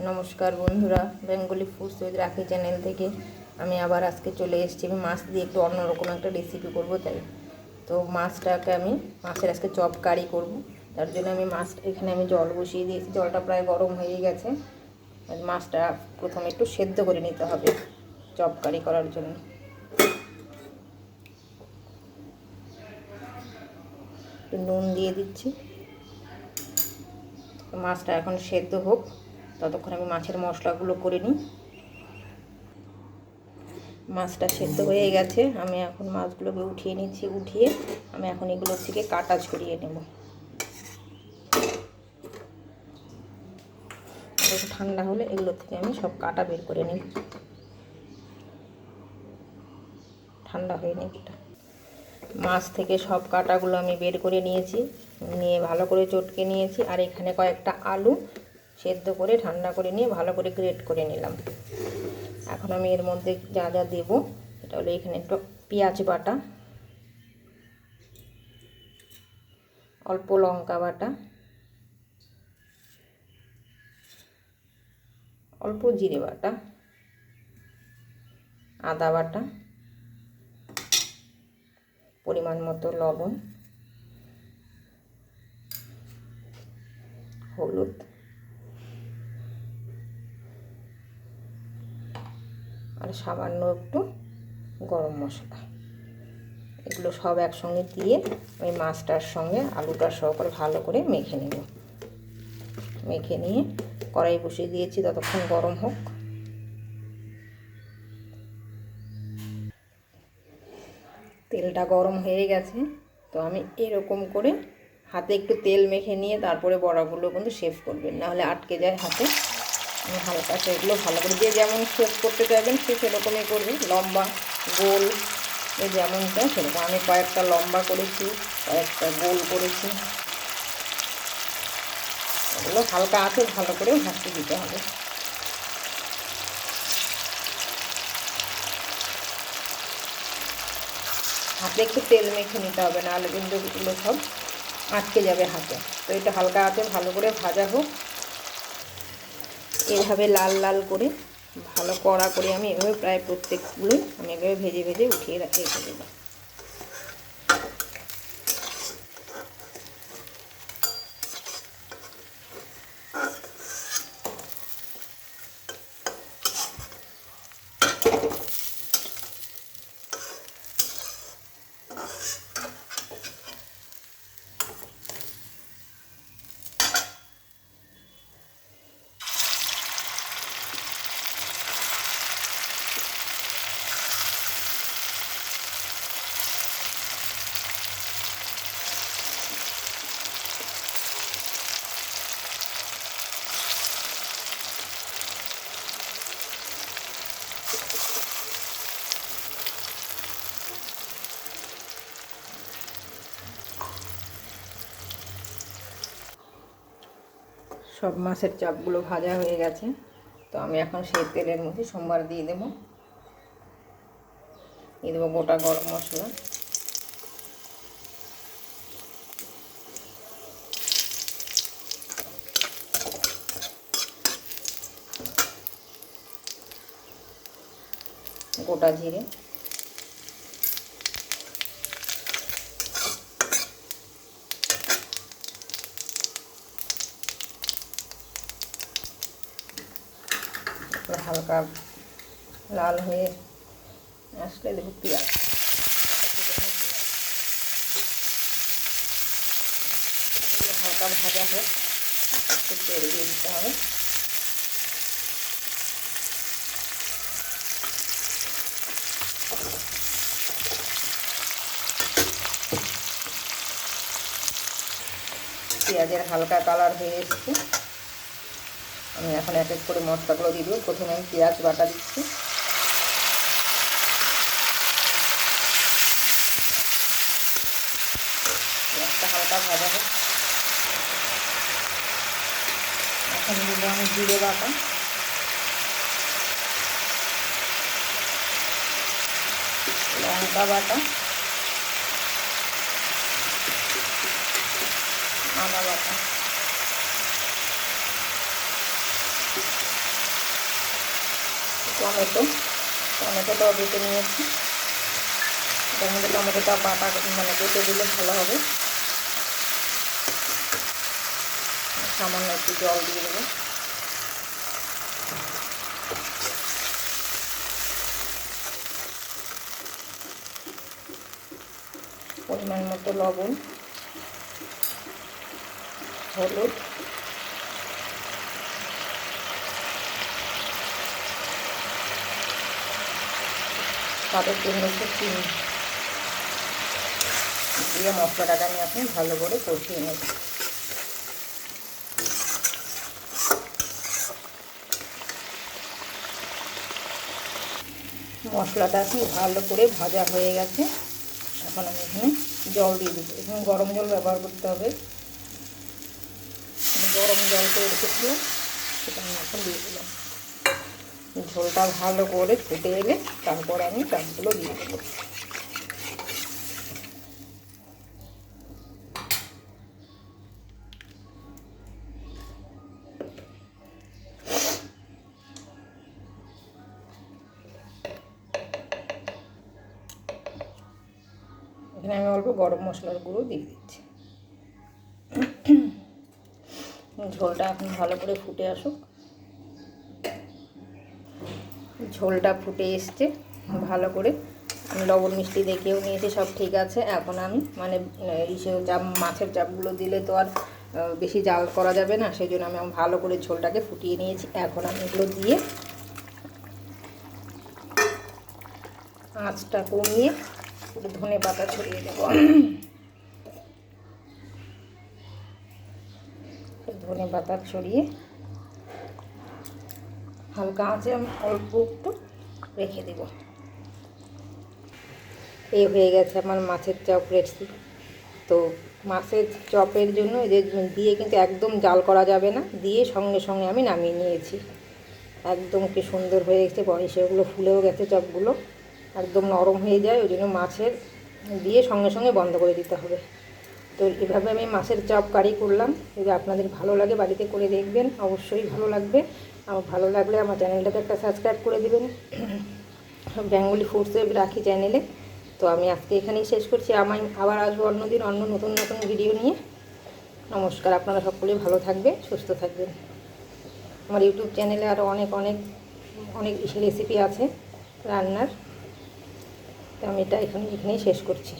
নমস্কার বন্ধুরা, Bengali foods with রাখি চ্যানেল থেকে আমি আবার আজকে চলে এসেছি। আমি মাছ দিয়ে একটু অন্যরকম একটা রেসিপি করব, তাই তো মাছটাকে আমি মাছের আজকে চপ কারি করব। তার জন্য আমি এখানে আমি জল বসিয়ে দিয়েছি, জলটা প্রায় গরম হয়ে গেছে। মাছটা প্রথমে একটু সেদ্ধ করে নিতে হবে চপ কারি করার জন্য। একটু নুন দিয়ে দিচ্ছি। মাছটা এখন সেদ্ধ হোক, ততক্ষণ আমি মাছের মশলাগুলো করে নিই। মাছটা সেদ্ধ হয়ে গেছে, আমি এখন মাছগুলোকে উঠিয়ে নিচ্ছি। উঠিয়ে আমি এখন এগুলোর থেকে কাটা ছড়িয়ে নেব। একটু ঠান্ডা হলে এগুলোর থেকে আমি সব কাটা বের করে নিই। ঠান্ডা হয়ে নিই। মাছ থেকে সব কাটাগুলো আমি বের করে নিয়েছি, নিয়ে ভালো করে চটকে নিয়েছি। আর এখানে কয়েকটা আলু সেদ্ধ করে ঠান্ডা করে নিয়ে ভালো করে গ্রেট করে নিলাম। এখন আমি এর মধ্যে যা যা দেবো, এটা হলো এখানে একটু পেঁয়াজ বাটা, অল্প লঙ্কা বাটা, অল্প জিরে বাটা, আদা বাটা, পরিমাণ মতো লবণ, হলুদ, আর সামান্য একটু গরম মশলা। এগুলো সব একসঙ্গে দিয়ে আমি মাছটার সঙ্গে আলুটার সহকারে ভালো করে মেখে নেব। মেখে নিয়ে কড়াই বসিয়ে দিয়েছি, ততক্ষণ গরম হোক। তেলটা গরম হয়ে গেছে, তো আমি এরকম করে হাতে একটু তেল মেখে নিয়ে তারপরে বড়াগুলো কিন্তু শেপ করবেন, নাহলে আটকে যায় হাতে। আমি হালকা সেগুলো ভালো করে, যে যেমন শেপ করতে চাইবেন সে সেরকমই করবে, লম্বা গোল যেমন চাই সেরকম। আমি কয়েকটা লম্বা করেছি, কয়েকটা গোল করেছি। এগুলো হালকা আছে ভালো করে ভাজতে দিতে হবে। হাতে একটু তেল মেখে নিতে হবে, নাহলে কিন্তু এগুলো সব আটকে যাবে হাতে। তো এটা হালকা আছে ভালো করে ভাজা হোক। এভাবে লাল লাল করে ভালো কড়া করে আমি এভাবে প্রায় প্রত্যেকগুলোই আমি এভাবে ভেজে ভেজে উঠিয়ে রেখে দেবো। সব মাছের চাপগুলো ভাজা হয়ে গেছে, তো আমি এখন সেই তেলের মধ্যে সোমবার দিয়ে দেবো গোটা গরম মশলা, গোটা জিরে, হালকা লাল হয়ে আসলে দেবো পেঁয়াজ। হালকা ভাজা হোক, একটু তেল দিয়ে দিতে হবে। পেঁয়াজের হালকা কালার হয়ে এসছে, আমি এখন এক এক করে মশলাগুলো দিয়ে দেবো। প্রথমে আমি পেঁয়াজ বাটা দিচ্ছি, পেঁয়াজটা হালকা ভাজা হোক। এখন দেবো আমি জিরে বাটা, লঙ্কা বাটা, আদা বাটা, টমেটোটাও বেটে নিয়েছি। এটার মধ্যে টমেটোটা বাটা মানে বেটে দিলে ভালো হবে। সামান্য একটু জল দিয়ে দেবো। পরিমাণ মতো লবণ, হলুদ, স্বাদের জন্য একটু চিনি দিয়ে মশলাটা আমি এখন ভালো করে কষিয়ে নেব। মশলাটা এখন ভালো করে ভাজা হয়ে গেছে। এখন আমি এখানে জল দিয়ে দেবো। এখানে গরম জল ব্যবহার করতে হবে। গরম জলটা রেখেছিলাম, সেটা আমি এখন দিয়ে দিলাম। ঝোলটা ভালো করে ফুটে এলে তারপর আমি চালগুলো দিয়ে দেবো। এখানে আমি অল্প গরম মশলার গুঁড়ো দিয়ে দিচ্ছি। ঝোলটা এখন ভালো করে ফুটে আসুক। ঝোলটা ফুটে এসছে ভালো করে। আমি লবণ মিষ্টি দেখেও নিয়েছি, সব ঠিক আছে। এখন আমি মানে মাছের চাপগুলো দিলে তো আর বেশি জাল করা যাবে না, সেই জন্য আমি ভালো করে ঝোলটাকে ফুটিয়ে নিয়েছি। এখন আমি এগুলো দিয়ে আঁচটা কমিয়ে ধনে পাতা ছড়িয়ে দেবো। ধনে পাতা ছড়িয়ে হালকা আঁচে আমি অল্প একটু রেখে দেব। এই হয়ে গেছে আমার মাছের চপ রেসিপি। তো মাছের চপের জন্য যে দিয়ে কিন্তু একদম জাল করা যাবে না, দিয়ে সঙ্গে সঙ্গে আমি নামিয়ে নিয়েছি। একদম কি সুন্দর হয়ে গেছে, পরে সেগুলো ফুলেও গেছে চপগুলো, একদম নরম হয়ে যায়। ওই জন্য মাছের দিয়ে সঙ্গে সঙ্গে বন্ধ করে দিতে হবে। তো এভাবে আমি মাছের চপ কারি করলাম। যদি আপনাদের ভালো লাগে বাড়িতে করে দেখবেন, অবশ্যই ভালো লাগবে। আমার ভালো লাগলে আমার চ্যানেলটাকে একটা সাবস্ক্রাইব করে দেবেন। বেঙ্গলি ফুডস ওয়েব রাখি চ্যানেলে। তো আমি আজকে এখানেই শেষ করছি। আমি আবার আসবো অন্যদিন অন্য নতুন নতুন ভিডিও নিয়ে। নমস্কার, আপনারা সকলেই ভালো থাকবে, সুস্থ থাকবেন। আমার ইউটিউব চ্যানেলে আরও অনেক অনেক অনেক রেসিপি আছে রান্নার। তো আমি এটা এখানেই শেষ করছি।